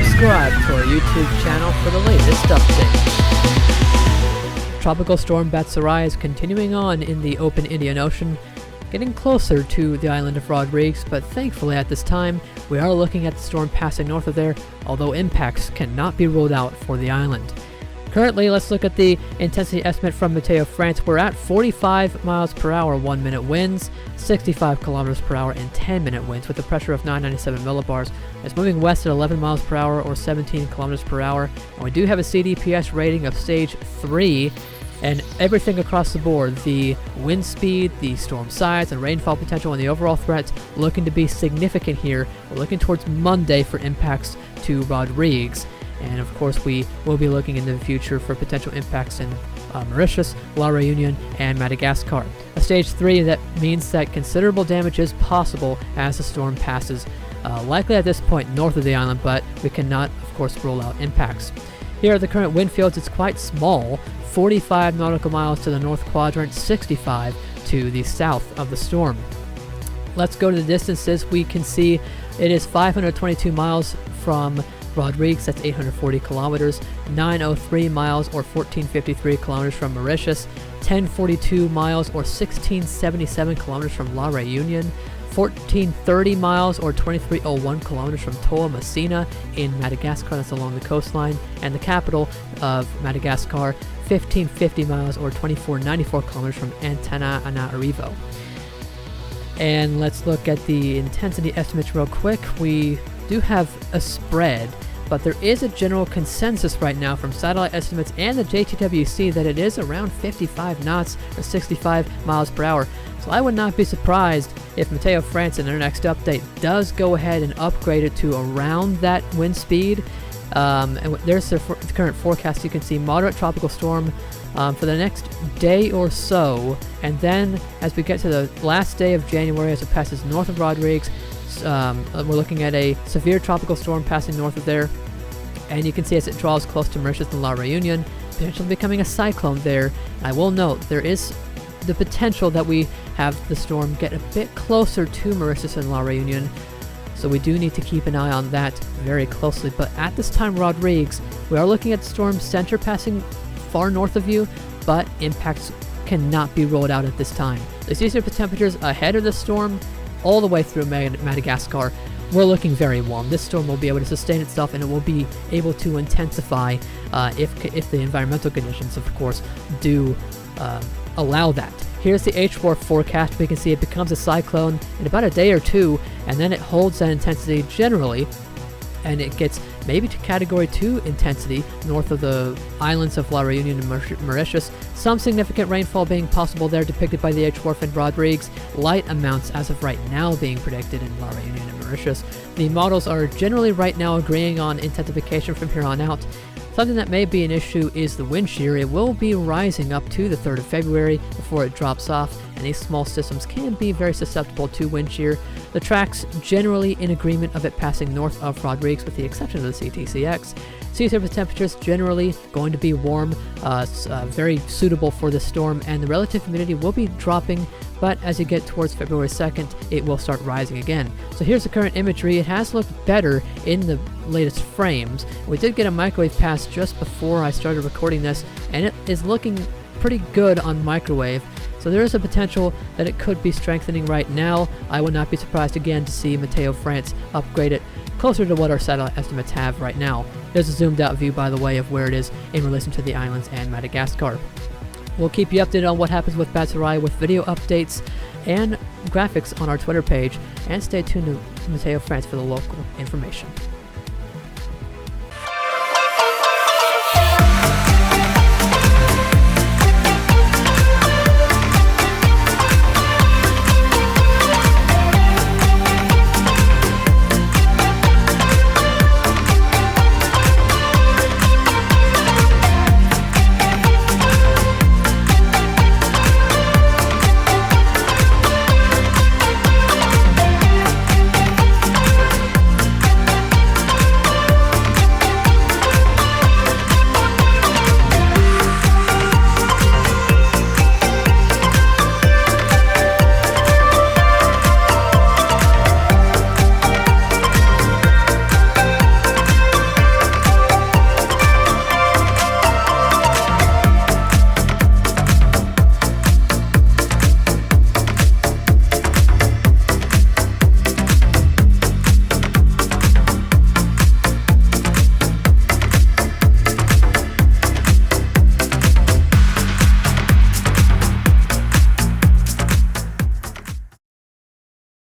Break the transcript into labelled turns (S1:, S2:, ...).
S1: subscribe to our YouTube channel for the latest updates. Tropical Storm Batsirai is continuing on in the open Indian Ocean, getting closer to the island of Rodrigues, but thankfully at this time we are looking at the storm passing north of there, although impacts cannot be ruled out for the island. Currently, let's look at the intensity estimate from Meteo France. We're at 45 miles per hour 1-minute winds, 65 kilometers per hour and 10-minute winds with a pressure of 997 millibars. It's moving west at 11 miles per hour or 17 kilometers per hour. And we do have a CDPS rating of stage 3. And everything across the board, the wind speed, the storm size, and rainfall potential, and the overall threats looking to be significant here. We're looking towards Monday for impacts to Rodrigues. And of course, we will be looking into the future for potential impacts in Mauritius, La Réunion, and Madagascar. A stage 3 that means that considerable damage is possible as the storm passes, likely at this point north of the island, but we cannot, of course, rule out impacts. Here are the current wind fields. It's quite small, 45 nautical miles to the north quadrant, 65 to the south of the storm. Let's go to the distances. We can see it is 522 miles from Rodrigues, that's 840 kilometers, 903 miles or 1453 kilometers from Mauritius, 1042 miles or 1677 kilometers from La Réunion, 1430 miles or 2301 kilometers from Toa Messina in Madagascar, that's along the coastline, and the capital of Madagascar, 1550 miles or 2494 kilometers from Antananarivo. And let's look at the intensity estimates real quick. We do have a spread, but there is a general consensus right now from satellite estimates and the JTWC that it is around 55 knots or 65 miles per hour. So I would not be surprised if Meteo France in their next update does go ahead and upgrade it to around that wind speed. And there's the current forecast. You can see moderate tropical storm for the next day or so, and then as we get to the last day of January, as it passes north of Rodrigues, we're looking at a severe tropical storm passing north of there, and you can see as it draws close to Mauritius and La Réunion, potentially becoming a cyclone there. I will note there is the potential that we have the storm get a bit closer to Mauritius and La Réunion, so we do need to keep an eye on that very closely. But at this time, Rodrigues, we are looking at the storm center passing far north of you, but impacts cannot be ruled out at this time. The sea surface temperatures ahead of the storm all the way through Madagascar, we're looking very warm. This storm will be able to sustain itself, and it will be able to intensify if the environmental conditions, of course, do allow that. Here's the H4 forecast. We can see it becomes a cyclone in about a day or two, and then it holds that intensity generally, and it gets maybe to category 2 intensity north of the islands of La Réunion and Mauritius. Some significant rainfall being possible there, depicted by the H4 and Rodrigues. Light amounts as of right now being predicted in La Réunion and Mauritius. The models are generally right now agreeing on intensification from here on out. Something that may be an issue is the wind shear. It will be rising up to the 3rd of February before it drops off, and these small systems can be very susceptible to wind shear. The tracks generally in agreement of it passing north of Rodrigues, with the exception of the CTCX. Sea surface temperatures generally going to be warm, very suitable for the storm, and the relative humidity will be dropping, but as you get towards February 2nd, it will start rising again. So here's the current imagery. It has looked better in the latest frames. We did get a microwave pass just before I started recording this, and it is looking pretty good on microwave. So there is a potential that it could be strengthening right now. I would not be surprised again to see Meteo France upgrade it closer to what our satellite estimates have right now. There's a zoomed out view, by the way, of where it is in relation to the islands and Madagascar. We'll keep you updated on what happens with Batsirai with video updates and graphics on our Twitter page, and stay tuned to Meteo France for the local information.